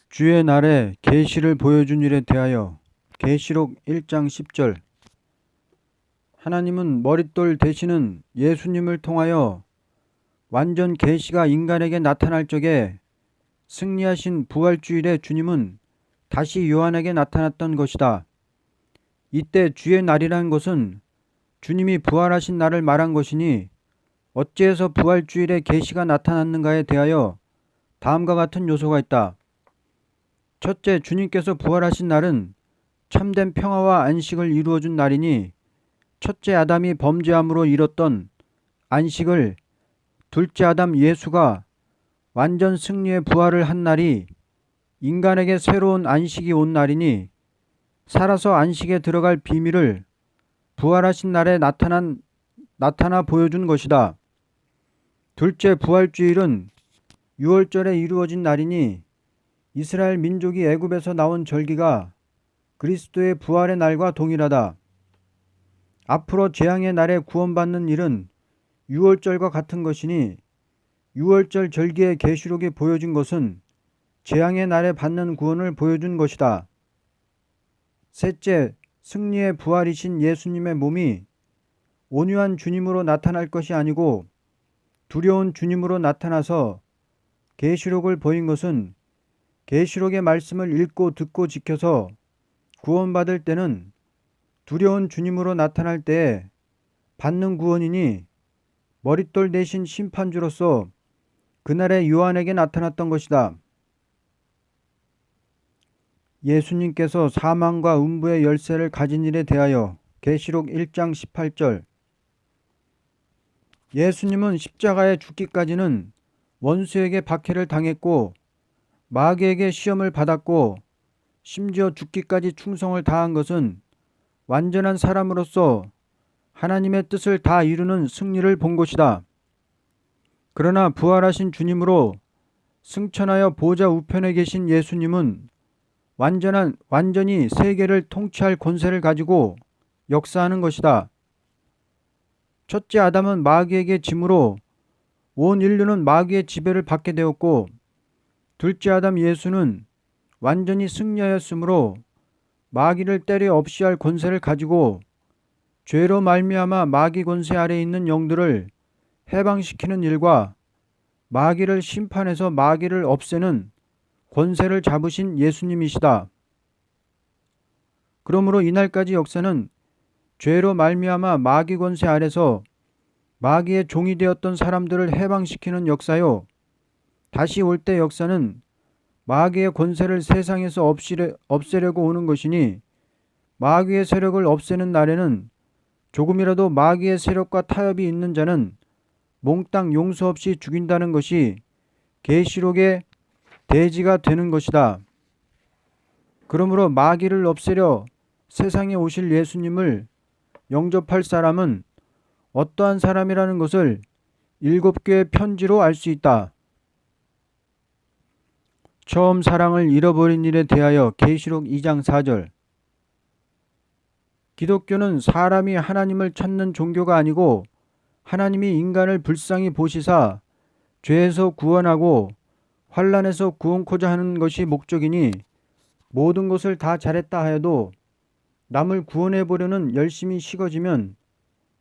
주의 날에 계시를 보여준 일에 대하여 계시록 1장 10절. 하나님은 머릿돌 되시는 예수님을 통하여 완전 계시가 인간에게 나타날 적에 승리하신 부활주일에 주님은 다시 요한에게 나타났던 것이다. 이때 주의 날이라는 것은 주님이 부활하신 날을 말한 것이니 어찌해서 부활주일에 계시가 나타났는가에 대하여 다음과 같은 요소가 있다. 첫째, 주님께서 부활하신 날은 참된 평화와 안식을 이루어준 날이니 첫째 아담이 범죄함으로 잃었던 안식을 둘째 아담 예수가 완전 승리의 부활을 한 날이 인간에게 새로운 안식이 온 날이니 살아서 안식에 들어갈 비밀을 부활하신 날에 나타나 보여준 것이다. 둘째, 부활주일은 유월절에 이루어진 날이니 이스라엘 민족이 애굽에서 나온 절기가 그리스도의 부활의 날과 동일하다. 앞으로 재앙의 날에 구원받는 일은 유월절과 같은 것이니 유월절 절기의 계시록이 보여준 것은 재앙의 날에 받는 구원을 보여준 것이다. 셋째, 승리의 부활이신 예수님의 몸이 온유한 주님으로 나타날 것이 아니고 두려운 주님으로 나타나서 계시록을 보인 것은 계시록의 말씀을 읽고 듣고 지켜서 구원받을 때는 두려운 주님으로 나타날 때에 받는 구원이니 머릿돌 대신 심판주로서 그날의 요한에게 나타났던 것이다. 예수님께서 사망과 음부의 열쇠를 가진 일에 대하여 계시록 1장 18절. 예수님은 십자가에 죽기까지는 원수에게 박해를 당했고 마귀에게 시험을 받았고 심지어 죽기까지 충성을 다한 것은 완전한 사람으로서 하나님의 뜻을 다 이루는 승리를 본 것이다. 그러나 부활하신 주님으로 승천하여 보좌 우편에 계신 예수님은 완전히 세계를 통치할 권세를 가지고 역사하는 것이다. 첫째 아담은 마귀에게 짐으로 온 인류는 마귀의 지배를 받게 되었고 둘째 아담 예수는 완전히 승리하였으므로 마귀를 때려 없이 할 권세를 가지고 죄로 말미암아 마귀 권세 아래에 있는 영들을 해방시키는 일과 마귀를 심판해서 마귀를 없애는 권세를 잡으신 예수님이시다. 그러므로 이날까지 역사는 죄로 말미암아 마귀 권세 아래서 마귀의 종이 되었던 사람들을 해방시키는 역사요. 다시 올 때 역사는 마귀의 권세를 세상에서 없애려고 오는 것이니 마귀의 세력을 없애는 날에는 조금이라도 마귀의 세력과 타협이 있는 자는 몽땅 용서 없이 죽인다는 것이 계시록의 대지가 되는 것이다. 그러므로 마귀를 없애려 세상에 오실 예수님을 영접할 사람은 어떠한 사람이라는 것을 7개의 편지로 알 수 있다. 처음 사랑을 잃어버린 일에 대하여 계시록 2장 4절. 기독교는 사람이 하나님을 찾는 종교가 아니고 하나님이 인간을 불쌍히 보시사 죄에서 구원하고 환난에서 구원코자 하는 것이 목적이니 모든 것을 다 잘했다 하여도 남을 구원해 보려는 열심이 식어지면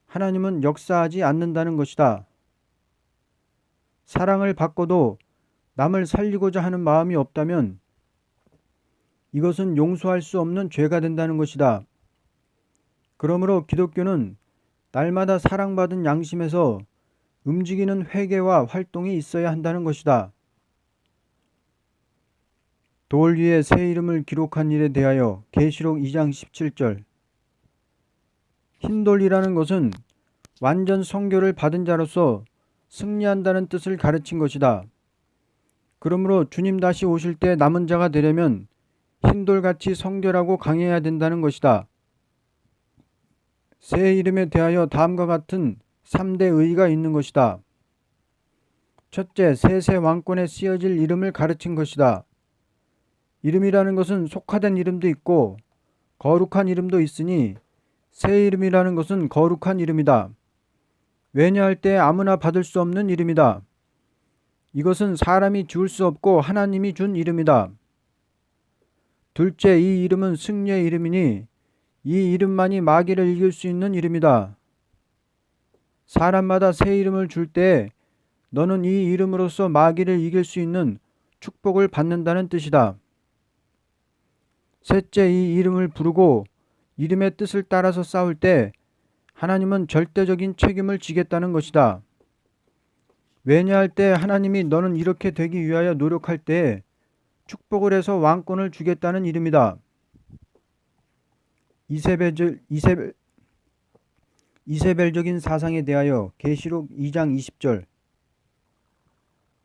하나님은 역사하지 않는다는 것이다. 사랑을 받고도 남을 살리고자 하는 마음이 없다면 이것은 용서할 수 없는 죄가 된다는 것이다. 그러므로 기독교는 날마다 사랑받은 양심에서 움직이는 회개와 활동이 있어야 한다는 것이다. 돌 위에 새 이름을 기록한 일에 대하여 계시록 2장 17절. 흰돌이라는 것은 완전 성교를 받은 자로서 승리한다는 뜻을 가르친 것이다. 그러므로 주님 다시 오실 때 남은 자가 되려면 흰돌같이 성결하고 강해야 된다는 것이다. 새 이름에 대하여 다음과 같은 3대 의의가 있는 것이다. 첫째, 새 왕권에 쓰여질 이름을 가르친 것이다. 이름이라는 것은 속화된 이름도 있고 거룩한 이름도 있으니 새 이름이라는 것은 거룩한 이름이다. 왜냐할 때 아무나 받을 수 없는 이름이다. 이것은 사람이 지을 수 없고 하나님이 준 이름이다. 둘째, 이 이름은 승리의 이름이니 이 이름만이 마귀를 이길 수 있는 이름이다. 사람마다 새 이름을 줄 때 너는 이 이름으로써 마귀를 이길 수 있는 축복을 받는다는 뜻이다. 셋째, 이 이름을 부르고 이름의 뜻을 따라서 싸울 때 하나님은 절대적인 책임을 지겠다는 것이다. 왜냐할 때 하나님이 너는 이렇게 되기 위하여 노력할 때 축복을 해서 왕권을 주겠다는 이름이다. 이세벨적인 사상에 대하여 계시록 2장 20절.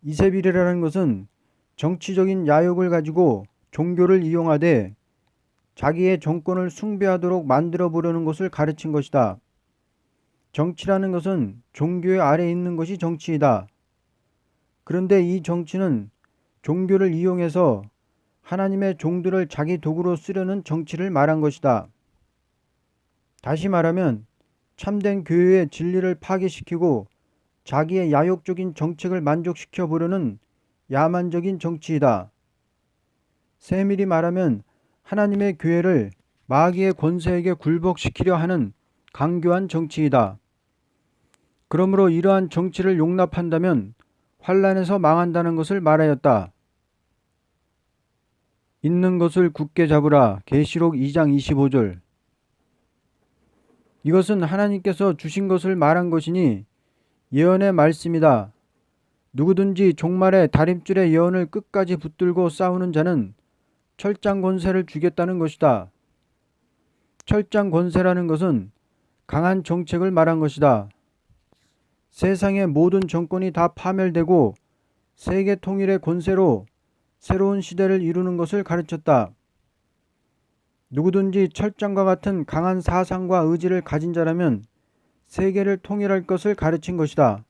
이세벨이라는 것은 정치적인 야욕을 가지고 종교를 이용하되 자기의 정권을 숭배하도록 만들어 보려는 것을 가르친 것이다. 정치라는 것은 종교의 아래에 있는 것이 정치이다. 그런데 이 정치는 종교를 이용해서 하나님의 종들을 자기 도구로 쓰려는 정치를 말한 것이다. 다시 말하면 참된 교회의 진리를 파괴시키고 자기의 야욕적인 정책을 만족시켜 보려는 야만적인 정치이다. 세밀히 말하면 하나님의 교회를 마귀의 권세에게 굴복시키려 하는 강교한 정치이다. 그러므로 이러한 정치를 용납한다면 환란에서 망한다는 것을 말하였다. 있는 것을 굳게 잡으라. 계시록 2장 25절. 이것은 하나님께서 주신 것을 말한 것이니 예언의 말씀이다. 누구든지 종말의 다림줄의 예언을 끝까지 붙들고 싸우는 자는 철장 권세를 주겠다는 것이다. 철장 권세라는 것은 강한 정책을 말한 것이다. 세상의 모든 정권이 다 파멸되고 세계 통일의 권세로 새로운 시대를 이루는 것을 가르쳤다. 누구든지 철장과 같은 강한 사상과 의지를 가진 자라면 세계를 통일할 것을 가르친 것이다.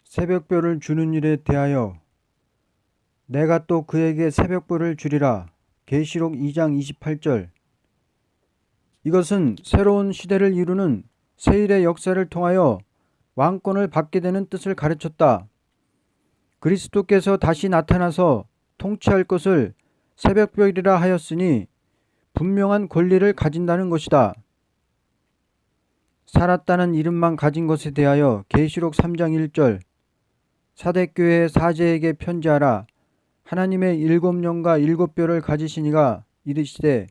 새벽별을 주는 일에 대하여 내가 또 그에게 새벽별을 주리라. 계시록 2장 28절. 이것은 새로운 시대를 이루는 세일의 역사를 통하여 왕권을 받게 되는 뜻을 가르쳤다. 그리스도께서 다시 나타나서 통치할 것을 새벽별이라 하였으니 분명한 권리를 가진다는 것이다. 살았다는 이름만 가진 것에 대하여 계시록 3장 1절. 사대교회 사제에게 편지하라. 하나님의 7영과 7뼈를 가지신 이가 이르시되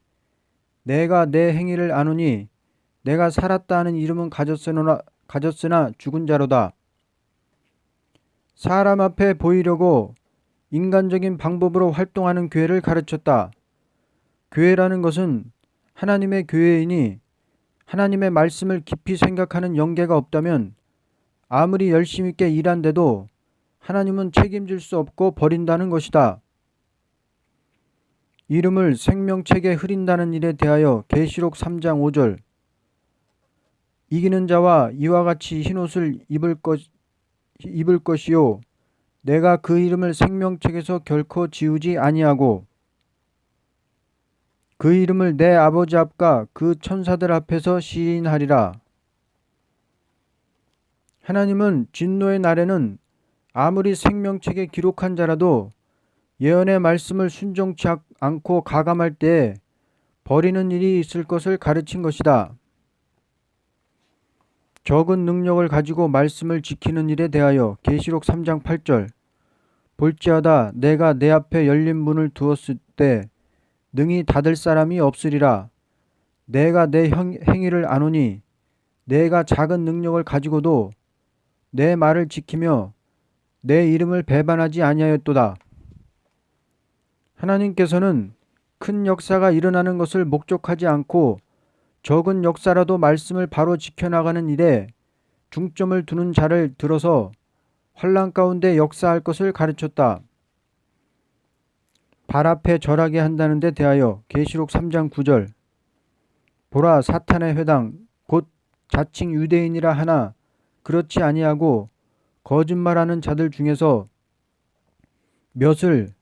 내가 내 행위를 아노니 내가 살았다 하는 이름은 가졌으나 죽은 자로다. 사람 앞에 보이려고 인간적인 방법으로 활동하는 교회를 가르쳤다. 교회라는 것은 하나님의 교회이니 하나님의 말씀을 깊이 생각하는 영계가 없다면 아무리 열심 있게 일한데도 하나님은 책임질 수 없고 버린다는 것이다. 이름을 생명책에 흐린다는 일에 대하여 계시록 3장 5절. 이기는 자와 이와 같이 흰옷을 입을 것이요 내가 그 이름을 생명책에서 결코 지우지 아니하고 그 이름을 내 아버지 앞과 그 천사들 앞에서 시인하리라. 하나님은 진노의 날에는 아무리 생명책에 기록한 자라도 예언의 말씀을 순종치 않고 가감할 때에 버리는 일이 있을 것을 가르친 것이다. 적은 능력을 가지고 말씀을 지키는 일에 대하여 계시록 3장 8절. 볼지어다 내가 내 앞에 열린 문을 두었을 때 능히 닫을 사람이 없으리라. 내가 내 행위를 아노니 내가 작은 능력을 가지고도 내 말을 지키며 내 이름을 배반하지 아니하였도다. 하나님께서는 큰 역사가 일어나는 것을 목적하지 않고 적은 역사라도 말씀을 바로 지켜나가는 일에 중점을 두는 자를 들어서 환난 가운데 역사할 것을 가르쳤다. 발 앞에 절하게 한다는 데 대하여 계시록 3장 9절. 보라 사탄의 회당 곧 자칭 유대인이라 하나 그렇지 아니하고 거짓말하는 자들 중에서 몇을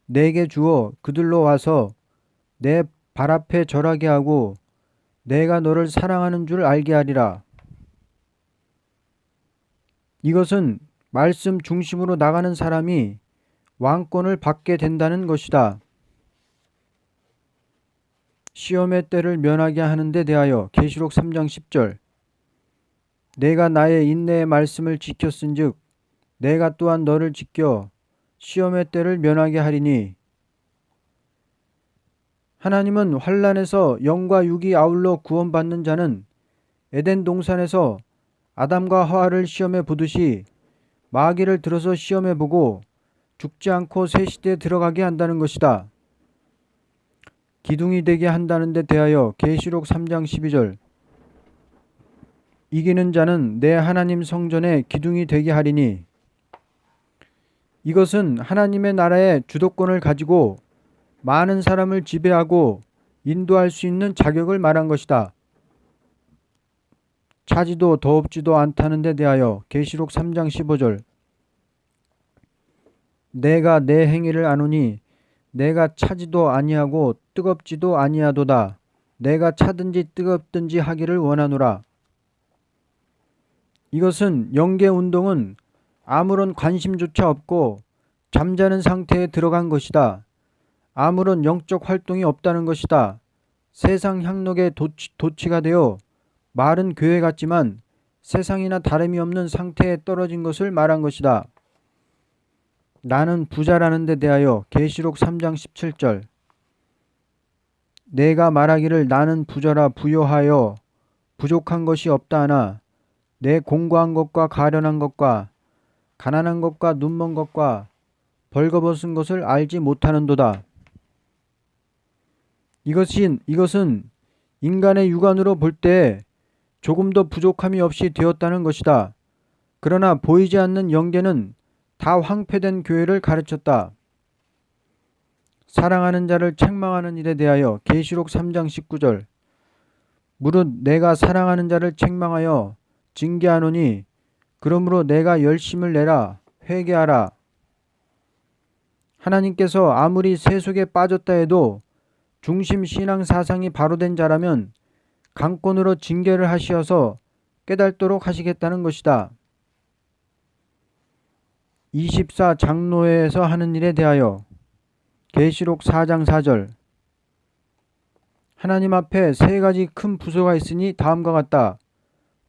내게 주어 그들로 와서 내 발 앞에 절하게 하고 내가 너를 사랑하는 줄 알게 하리라. 이것은 말씀 중심으로 나가는 사람이 왕권을 받게 된다는 것이다. 시험의 때를 면하게 하는 데 대하여 계시록 3장 10절 내가 나의 인내의 말씀을 지켰은즉 내가 또한 너를 지켜 시험의 때를 면하게 하리니. 하나님은 환난에서 영과 육이 아울러 구원받는 자는 에덴 동산에서 아담과 하와를 시험해 보듯이 마귀를 들어서 시험해 보고 죽지 않고 새 시대에 들어가게 한다는 것이다. 기둥이 되게 한다는 데 대하여 계시록 3장 12절 이기는 자는 내 하나님 성전에 기둥이 되게 하리니. 이것은 하나님의 나라의 주도권을 가지고 많은 사람을 지배하고 인도할 수 있는 자격을 말한 것이다. 차지도 더럽지도 않다는 데 대하여 계시록 3장 15절 내가 내 행위를 아노니 내가 차지도 아니하고 뜨겁지도 아니하도다. 내가 차든지 뜨겁든지 하기를 원하노라. 이것은 영계 운동은 아무런 관심조차 없고 잠자는 상태에 들어간 것이다. 아무런 영적 활동이 없다는 것이다. 세상 향락의 도치가 되어 말은 교회 같지만 세상이나 다름이 없는 상태에 떨어진 것을 말한 것이다. 나는 부자라는 데 대하여 계시록 3장 17절 내가 말하기를 나는 부자라 부요하여 부족한 것이 없다 하나 내 공고한 것과 가련한 것과 가난한 것과 눈먼 것과 벌거벗은 것을 알지 못하는도다. 이것은 인간의 육안으로 볼 때 조금도 부족함이 없이 되었다는 것이다. 그러나 보이지 않는 영계는 다 황폐된 교회를 가르쳤다. 사랑하는 자를 책망하는 일에 대하여 계시록 3장 19절 무릇 내가 사랑하는 자를 책망하여 징계하노니 그러므로 내가 열심을 내라 회개하라. 하나님께서 아무리 세속에 빠졌다 해도 중심 신앙 사상이 바로 된 자라면 강권으로 징계를 하시어서 깨닫도록 하시겠다는 것이다. 24 장로회에서 하는 일에 대하여 계시록 4장 4절 하나님 앞에 세 가지 큰 부서가 있으니 다음과 같다.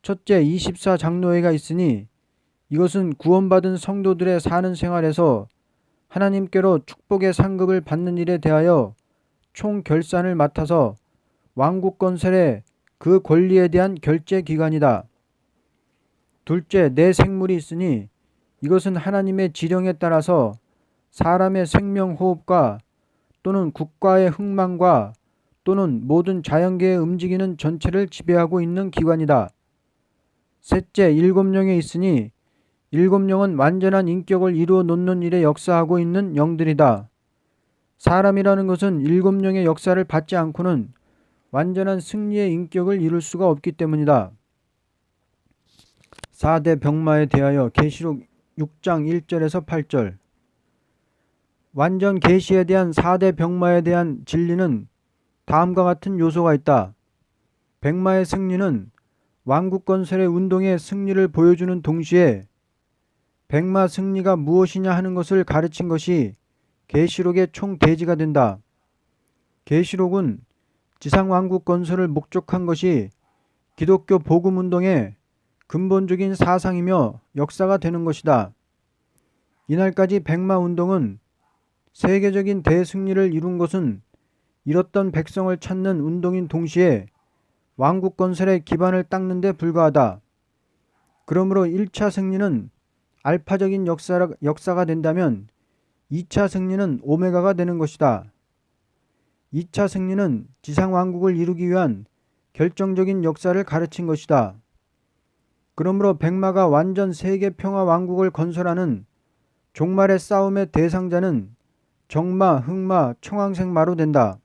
첫째 24 장로회가 있으니 이것은 구원받은 성도들의 사는 생활에서 하나님께로 축복의 상급을 받는 일에 대하여 총 결산을 맡아서 왕국 건설의 그 권리에 대한 결제 기관이다. 둘째 내 생물이 있으니 이것은 하나님의 지령에 따라서 사람의 생명 호흡과 또는 국가의 흥망과 또는 모든 자연계의 움직이는 전체를 지배하고 있는 기관이다. 셋째 7영에 있으니 7영은 완전한 인격을 이루어 놓는 일에 역사하고 있는 영들이다. 사람이라는 것은 7영의 역사를 받지 않고는 완전한 승리의 인격을 이룰 수가 없기 때문이다. 4대 병마에 대하여 계시록 6장 1절에서 8절 완전 계시에 대한 4대 병마에 대한 진리는 다음과 같은 요소가 있다. 백마의 승리는 왕국 건설의 운동의 승리를 보여주는 동시에 백마 승리가 무엇이냐 하는 것을 가르친 것이 계시록의 총 대지가 된다. 계시록은 지상 왕국 건설을 목적한 것이 기독교 복음 운동의 근본적인 사상이며 역사가 되는 것이다. 이날까지 백마 운동은 세계적인 대승리를 이룬 것은 잃었던 백성을 찾는 운동인 동시에 왕국 건설의 기반을 닦는 데 불과하다. 그러므로 1차 승리는 알파적인 역사가 된다면 2차 승리는 오메가가 되는 것이다. 2차 승리는 지상 왕국을 이루기 위한 결정적인 역사를 가르친 것이다. 그러므로 백마가 완전 세계 평화 왕국을 건설하는 종말의 싸움의 대상자는 정마, 흑마, 청황색마로 된다.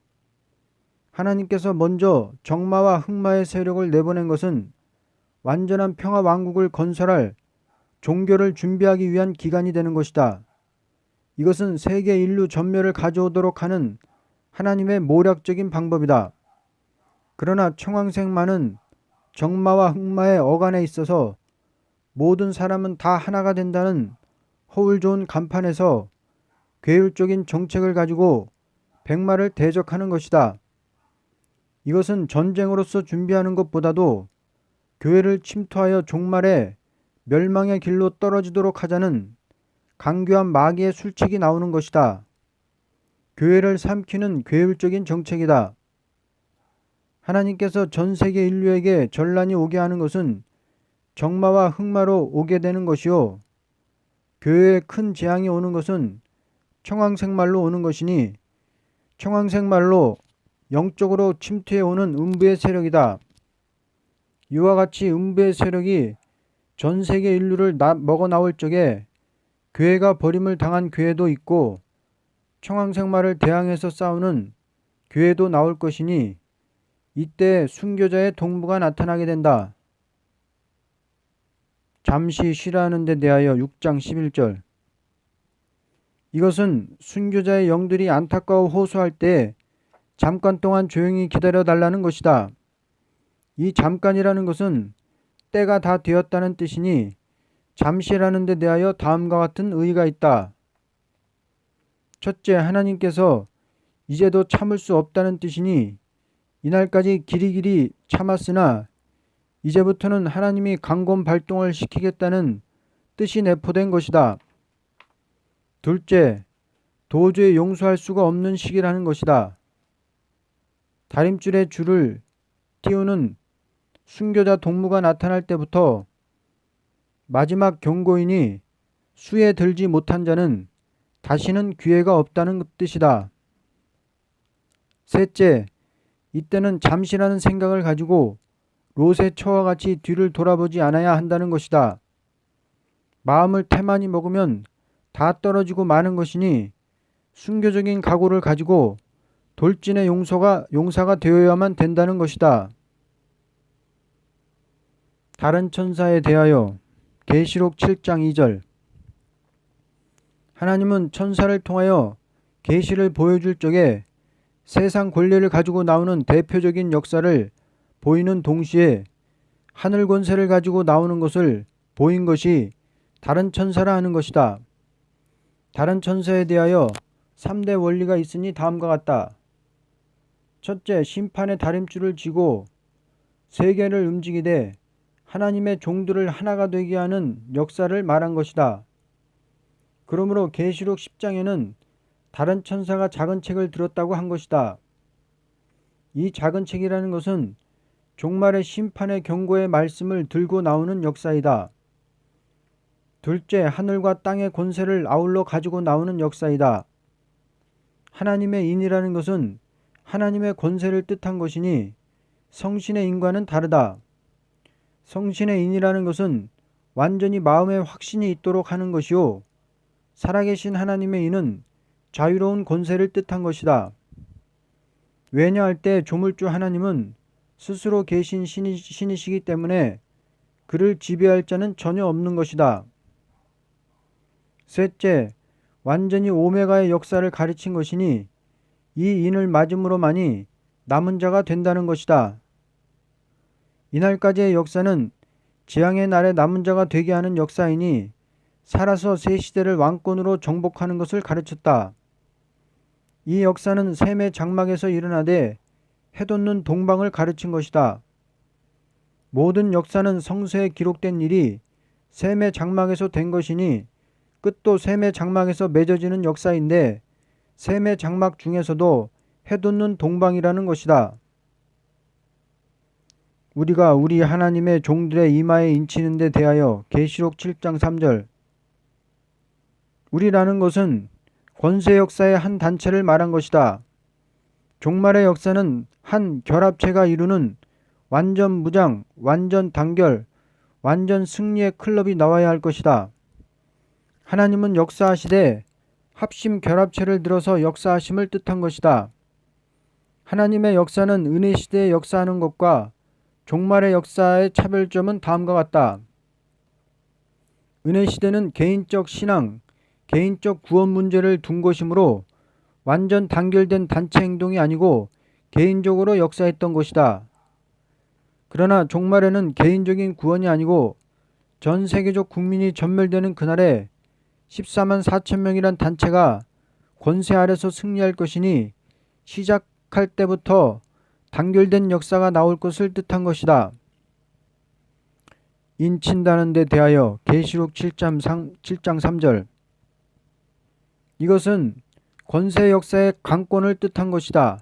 하나님께서 먼저 정마와 흑마의 세력을 내보낸 것은 완전한 평화 왕국을 건설할 종교를 준비하기 위한 기간이 되는 것이다. 이것은 세계 인류 전멸을 가져오도록 하는 하나님의 모략적인 방법이다. 그러나 청황색마는 정마와 흑마의 어간에 있어서 모든 사람은 다 하나가 된다는 허울 좋은 간판에서 괴율적인 정책을 가지고 백마를 대적하는 것이다. 이것은 전쟁으로서 준비하는 것보다도 교회를 침투하여 종말에 멸망의 길로 떨어지도록 하자는 강교한 마귀의 술책이 나오는 것이다. 교회를 삼키는 괴율적인 정책이다. 하나님께서 전 세계 인류에게 전란이 오게 하는 것은 적마와 흑마로 오게 되는 것이요, 교회에 큰 재앙이 오는 것은 청황색말로 오는 것이니 청황색말로 영적으로 침투해 오는 음부의 세력이다. 이와 같이 음부의 세력이 전 세계 인류를 먹어 나올 적에 교회가 버림을 당한 교회도 있고 청황색말을 대항해서 싸우는 교회도 나올 것이니 이때 순교자의 동부가 나타나게 된다. 잠시 쉬라는 데 대하여 6장 11절. 이것은 순교자의 영들이 안타까워 호소할 때 잠깐 동안 조용히 기다려 달라는 것이다. 이 잠깐이라는 것은 때가 다 되었다는 뜻이니 잠시라는 데 대하여 다음과 같은 의의가 있다. 첫째, 하나님께서 이제도 참을 수 없다는 뜻이니 이날까지 길이길이 참았으나 이제부터는 하나님이 강권 발동을 시키겠다는 뜻이 내포된 것이다. 둘째, 도저히 용서할 수가 없는 시기라는 것이다. 다림줄에 줄을 띄우는 순교자 동무가 나타날 때부터 마지막 경고이니 수에 들지 못한 자는 다시는 기회가 없다는 뜻이다. 셋째, 이때는 잠시라는 생각을 가지고 롯의 처와 같이 뒤를 돌아보지 않아야 한다는 것이다. 마음을 태만히 먹으면 다 떨어지고 마는 것이니 순교적인 각오를 가지고 돌진의 용사가 되어야만 된다는 것이다. 다른 천사에 대하여 계시록 7장 2절. 하나님은 천사를 통하여 계시를 보여줄 적에 세상 권리를 가지고 나오는 대표적인 역사를 보이는 동시에 하늘 권세를 가지고 나오는 것을 보인 것이 다른 천사라 하는 것이다. 다른 천사에 대하여 3대 원리가 있으니 다음과 같다. 첫째, 심판의 다림줄을 쥐고 세계를 움직이되 하나님의 종들을 하나가 되게 하는 역사를 말한 것이다. 그러므로 계시록 10장에는 다른 천사가 작은 책을 들었다고 한 것이다. 이 작은 책이라는 것은 종말의 심판의 경고의 말씀을 들고 나오는 역사이다. 둘째, 하늘과 땅의 권세를 아울러 가지고 나오는 역사이다. 하나님의 인이라는 것은 하나님의 권세를 뜻한 것이니 성신의 인과는 다르다. 성신의 인이라는 것은 완전히 마음에 확신이 있도록 하는 것이요, 살아계신 하나님의 인은 자유로운 권세를 뜻한 것이다. 왜냐할 때 조물주 하나님은 스스로 계신 신이시기 때문에 그를 지배할 자는 전혀 없는 것이다. 셋째, 완전히 오메가의 역사를 가르친 것이니 이 인을 맞음으로만이 남은 자가 된다는 것이다. 이날까지의 역사는 재앙의 날에 남은 자가 되게 하는 역사이니 살아서 새 시대를 왕권으로 정복하는 것을 가르쳤다. 이 역사는 셈의 장막에서 일어나되 해돋는 동방을 가르친 것이다. 모든 역사는 성서에 기록된 일이 셈의 장막에서 된 것이니 끝도 셈의 장막에서 맺어지는 역사인데 셈의 장막 중에서도 해돋는 동방이라는 것이다. 우리가 우리 하나님의 종들의 이마에 인치는 데 대하여 계시록 7장 3절. 우리라는 것은 권세 역사의 한 단체를 말한 것이다. 종말의 역사는 한 결합체가 이루는 완전 무장, 완전 단결, 완전 승리의 클럽이 나와야 할 것이다. 하나님은 역사하시되 합심 결합체를 들어서 역사하심을 뜻한 것이다. 하나님의 역사는 은혜 시대에 역사하는 것과 종말의 역사의 차별점은 다음과 같다. 은혜 시대는 개인적 신앙, 개인적 구원 문제를 둔 것이므로 완전 단결된 단체 행동이 아니고 개인적으로 역사했던 것이다. 그러나 종말에는 개인적인 구원이 아니고 전 세계적 국민이 전멸되는 그날에 14만 4천 명이란 단체가 권세 아래서 승리할 것이니 시작할 때부터 단결된 역사가 나올 것을 뜻한 것이다. 인친다는 데 대하여 계시록 7장 3절. 이것은 권세 역사의 강권을 뜻한 것이다.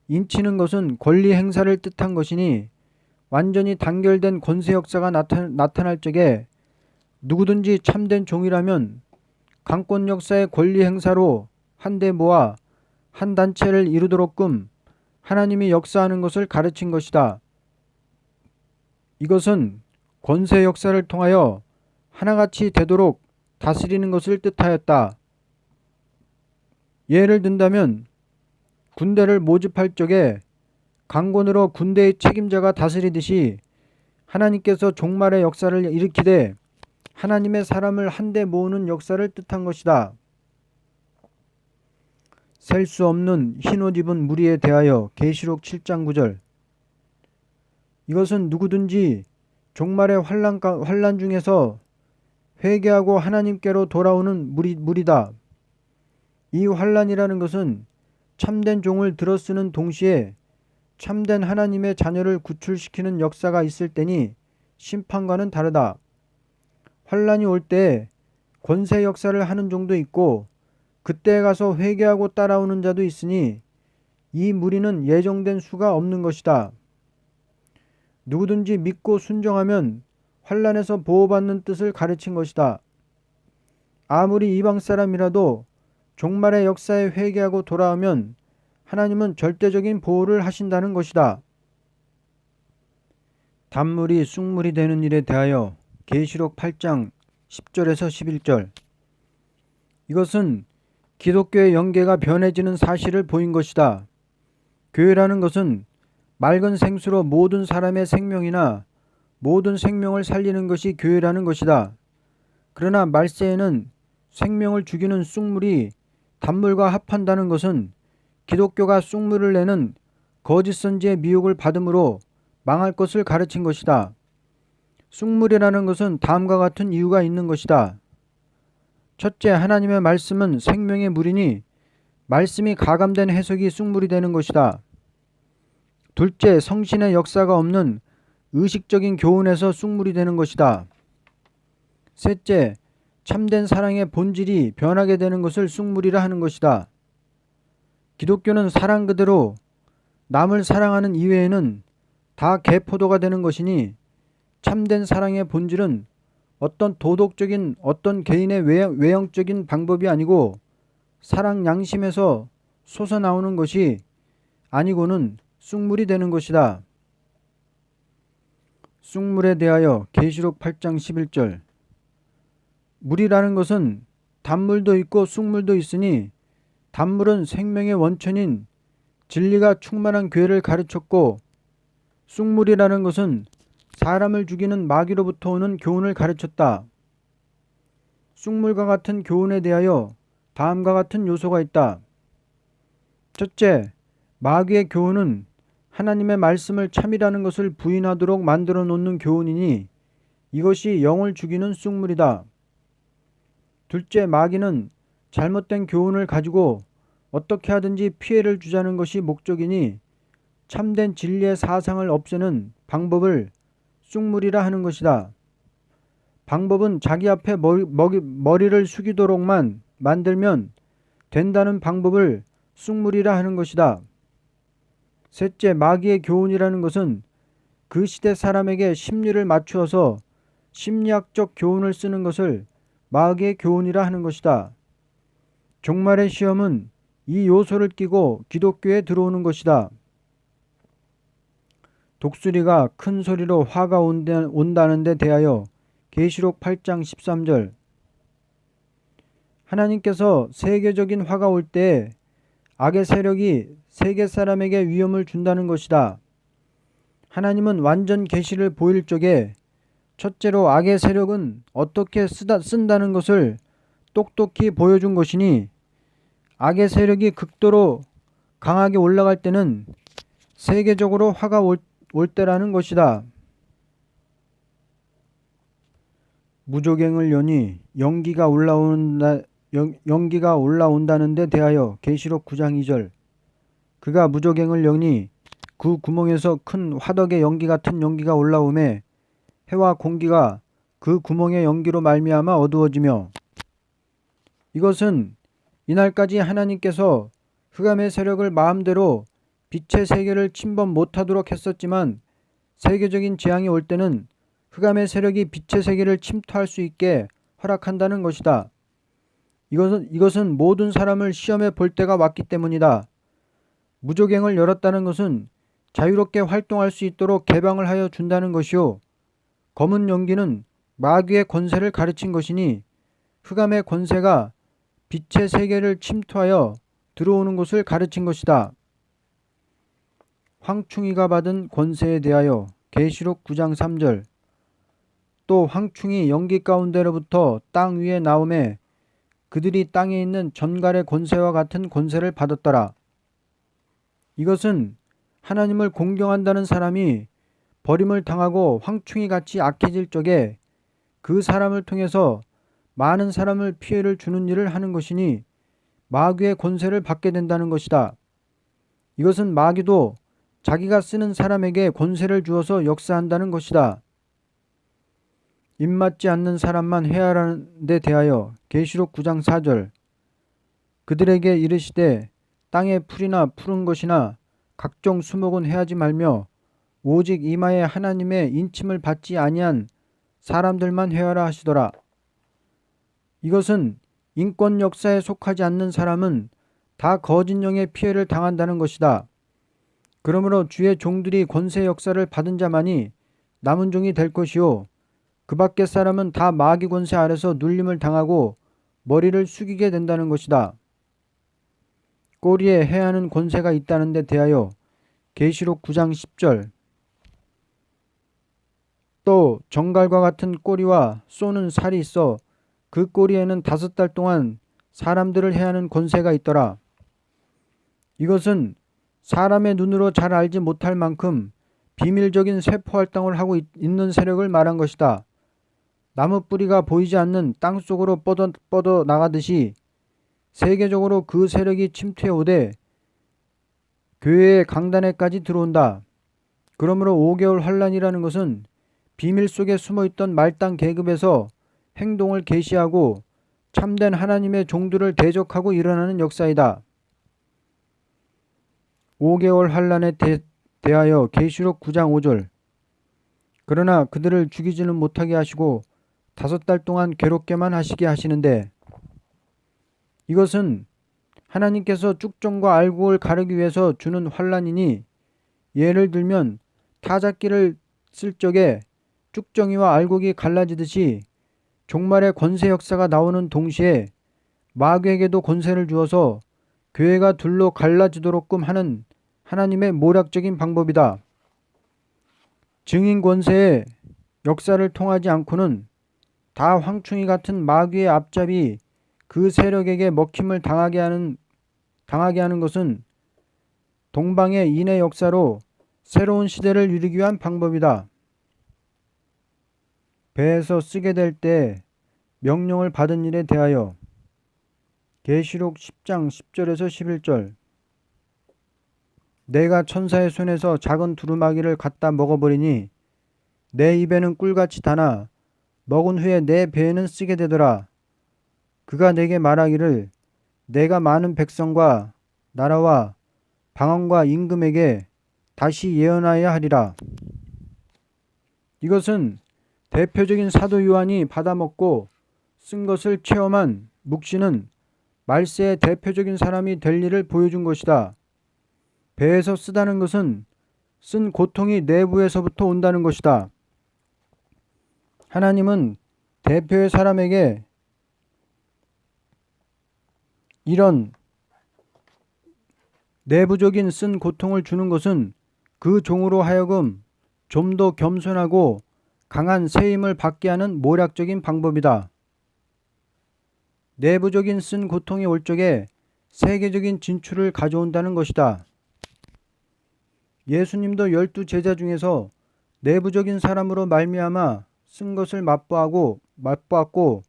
인치는 것은 권리 행사를 뜻한 것이니 완전히 단결된 권세 역사가 나타날 적에 누구든지 참된 종이라면 강권 역사의 권리 행사로 한데 모아 한 단체를 이루도록끔 하나님이 역사하는 것을 가르친 것이다. 이것은 권세 역사를 통하여 하나같이 되도록 다스리는 것을 뜻하였다. 예를 든다면 군대를 모집할 적에 강권으로 군대의 책임자가 다스리듯이 하나님께서 종말의 역사를 일으키되 하나님의 사람을 한데 모으는 역사를 뜻한 것이다. 셀 수 없는 흰옷 입은 무리에 대하여 계시록 7장 9절. 이것은 누구든지 종말의 환난 중에서 회개하고 하나님께로 돌아오는 무리다. 이 환난이라는 것은 참된 종을 들어쓰는 동시에 참된 하나님의 자녀를 구출시키는 역사가 있을 때니 심판과는 다르다. 환난이 올 때 권세 역사를 하는 종도 있고 그때에 가서 회개하고 따라오는 자도 있으니 이 무리는 예정된 수가 없는 것이다. 누구든지 믿고 순종하면 환난에서 보호받는 뜻을 가르친 것이다. 아무리 이방 사람이라도 종말의 역사에 회개하고 돌아오면 하나님은 절대적인 보호를 하신다는 것이다. 단물이 쑥물이 되는 일에 대하여 계시록 8장 10절에서 11절. 이것은 기독교의 영계가 변해지는 사실을 보인 것이다. 교회라는 것은 맑은 생수로 모든 사람의 생명이나 모든 생명을 살리는 것이 교회라는 것이다. 그러나 말세에는 생명을 죽이는 쑥물이 단물과 합한다는 것은 기독교가 쑥물을 내는 거짓 선지의 미혹을 받음으로 망할 것을 가르친 것이다. 쑥물이라는 것은 다음과 같은 이유가 있는 것이다. 첫째, 하나님의 말씀은 생명의 물이니 말씀이 가감된 해석이 쑥물이 되는 것이다. 둘째, 성신의 역사가 없는 의식적인 교훈에서 쑥물이 되는 것이다. 셋째, 참된 사랑의 본질이 변하게 되는 것을 쑥물이라 하는 것이다. 기독교는 사랑 그대로 남을 사랑하는 이외에는 다 개포도가 되는 것이니 참된 사랑의 본질은 어떤 도덕적인 어떤 개인의 외형적인 방법이 아니고 사랑 양심에서 솟아나오는 것이 아니고는 쑥물이 되는 것이다. 쑥물에 대하여 계시록 8장 11절. 물이라는 것은 단물도 있고 쑥물도 있으니 단물은 생명의 원천인 진리가 충만한 교회를 가르쳤고 쑥물이라는 것은 사람을 죽이는 마귀로부터 오는 교훈을 가르쳤다. 쑥물과 같은 교훈에 대하여 다음과 같은 요소가 있다. 첫째, 마귀의 교훈은 하나님의 말씀을 참이라는 것을 부인하도록 만들어 놓는 교훈이니 이것이 영을 죽이는 쑥물이다. 둘째, 마귀는 잘못된 교훈을 가지고 어떻게 하든지 피해를 주자는 것이 목적이니 참된 진리의 사상을 없애는 방법을 쑥물이라 하는 것이다. 방법은 자기 앞에 머리를 숙이도록만 만들면 된다는 방법을 쑥물이라 하는 것이다. 셋째, 마귀의 교훈이라는 것은 그 시대 사람에게 심리를 맞추어서 심리학적 교훈을 쓰는 것을 마귀의 교훈이라 하는 것이다. 종말의 시험은 이 요소를 끼고 기독교에 들어오는 것이다. 독수리가 큰 소리로 화가 온다는 데 대하여 계시록 8장 13절. 하나님께서 세계적인 화가 올 때 악의 세력이 세계 사람에게 위험을 준다는 것이다. 하나님은 완전 계시를 보일 적에 첫째로 악의 세력은 어떻게 쓴다는 것을 똑똑히 보여준 것이니 악의 세력이 극도로 강하게 올라갈 때는 세계적으로 화가 올 때라는 것이다. 무조갱을 여니 연기가 올라오는 연기가 올라온다는 데 대하여 계시록 9장 2절 그가 무저갱을 여니 그 구멍에서 큰 화덕의 연기 같은 연기가 올라오매 해와 공기가 그 구멍의 연기로 말미암아 어두워지며 이것은 이날까지 하나님께서 흑암의 세력을 마음대로 빛의 세계를 침범 못하도록 했었지만 세계적인 재앙이 올 때는 흑암의 세력이 빛의 세계를 침투할 수 있게 허락한다는 것이다. 이것은 모든 사람을 시험해 볼 때가 왔기 때문이다. 무저갱을 열었다는 것은 자유롭게 활동할 수 있도록 개방을 하여 준다는 것이요. 검은 연기는 마귀의 권세를 가르친 것이니 흑암의 권세가 빛의 세계를 침투하여 들어오는 것을 가르친 것이다. 황충이가 받은 권세에 대하여 계시록 9장 3절 또 황충이 연기 가운데로부터 땅 위에 나오매 그들이 땅에 있는 전갈의 권세와 같은 권세를 받았더라. 이것은 하나님을 공경한다는 사람이 버림을 당하고 황충이 같이 악해질 적에 그 사람을 통해서 많은 사람을 피해를 주는 일을 하는 것이니 마귀의 권세를 받게 된다는 것이다. 이것은 마귀도 자기가 쓰는 사람에게 권세를 주어서 역사한다는 것이다. 입맞지 않는 사람만 해하라는 데 대하여 계시록 9장 4절 그들에게 이르시되 땅의 풀이나 푸른 것이나 각종 수목은 해하지 말며 오직 이마에 하나님의 인침을 받지 아니한 사람들만 해하라 하시더라. 이것은 인권 역사에 속하지 않는 사람은 다 거짓 영의 피해를 당한다는 것이다. 그러므로 주의 종들이 권세 역사를 받은 자만이 남은 종이 될 것이요 그 밖의 사람은 다 마귀 권세 아래서 눌림을 당하고 머리를 숙이게 된다는 것이다. 꼬리에 해하는 권세가 있다는 데 대하여 계시록 9장 10절 또 정갈과 같은 꼬리와 쏘는 살이 있어 그 꼬리에는 5달 동안 사람들을 해하는 권세가 있더라. 이것은 사람의 눈으로 잘 알지 못할 만큼 비밀적인 세포 활동을 하고 있는 세력을 말한 것이다. 나무 뿌리가 보이지 않는 땅 속으로 뻗어 나가듯이 세계적으로 그 세력이 침투해 오되 교회의 강단에까지 들어온다. 그러므로 5개월 환란이라는 것은 비밀 속에 숨어있던 말단 계급에서 행동을 계시하고 참된 하나님의 종들을 대적하고 일어나는 역사이다. 5개월 환란에 대하여 계시록 9장 5절 그러나 그들을 죽이지는 못하게 하시고 5달 동안 괴롭게만 하시게 하시는데 이것은 하나님께서 쭉정과 알곡을 가르기 위해서 주는 환란이니 예를 들면 타작기를 쓸 적에 쭉정이와 알곡이 갈라지듯이 종말의 권세 역사가 나오는 동시에 마귀에게도 권세를 주어서 교회가 둘로 갈라지도록끔 하는 하나님의 모략적인 방법이다. 증인 권세의 역사를 통하지 않고는 다 황충이 같은 마귀의 앞잡이 그 세력에게 먹힘을 당하게 하는 것은 동방의 인의 역사로 새로운 시대를 이루기 위한 방법이다. 배에서 쓰게 될 때 명령을 받은 일에 대하여 계시록 10장 10절에서 11절 내가 천사의 손에서 작은 두루마기를 갖다 먹어버리니 내 입에는 꿀같이 다나 먹은 후에 내 배에는 쓰게 되더라. 그가 내게 말하기를 내가 많은 백성과 나라와 방언과 임금에게 다시 예언하여야 하리라. 이것은 대표적인 사도 요한이 받아먹고 쓴 것을 체험한 묵시는 말세의 대표적인 사람이 될 일을 보여준 것이다. 배에서 쓰다는 것은 쓴 고통이 내부에서부터 온다는 것이다. 하나님은 대표의 사람에게 이런 내부적인 쓴 고통을 주는 것은 그 종으로 하여금 좀 더 겸손하고 강한 세임을 받게 하는 모략적인 방법이다. 내부적인 쓴 고통이 올 적에 세계적인 진출을 가져온다는 것이다. 예수님도 12제자 중에서 내부적인 사람으로 말미암아 쓴 것을 맛보았고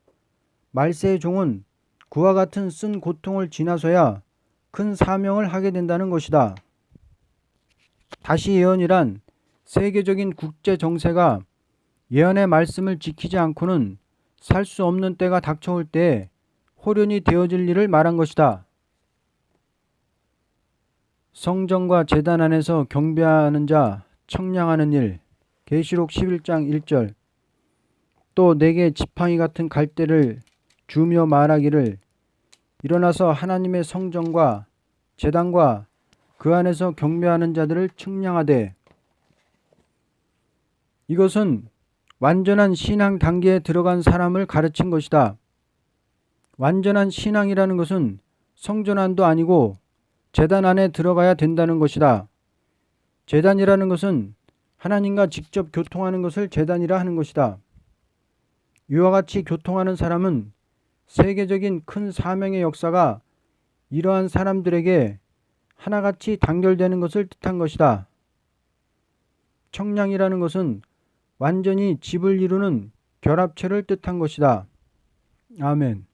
말세의 종은 그와 같은 쓴 고통을 지나서야 큰 사명을 하게 된다는 것이다. 다시 예언이란 세계적인 국제 정세가 예언의 말씀을 지키지 않고는 살 수 없는 때가 닥쳐올 때에 호련이 되어질 일을 말한 것이다. 성전과 제단 안에서 경배하는 자 청량하는 일 계시록 11장 1절. 또 내게 지팡이 같은 갈대를 주며 말하기를 일어나서 하나님의 성전과 제단과 그 안에서 경배하는 자들을 측량하되. 이것은 완전한 신앙 단계에 들어간 사람을 가르친 것이다. 완전한 신앙이라는 것은 성전 안도 아니고 제단 안에 들어가야 된다는 것이다. 제단이라는 것은 하나님과 직접 교통하는 것을 제단이라 하는 것이다. 이와 같이 교통하는 사람은 세계적인 큰 사명의 역사가 이러한 사람들에게 하나같이 단결되는 것을 뜻한 것이다. 청량이라는 것은 완전히 집을 이루는 결합체를 뜻한 것이다. 아멘.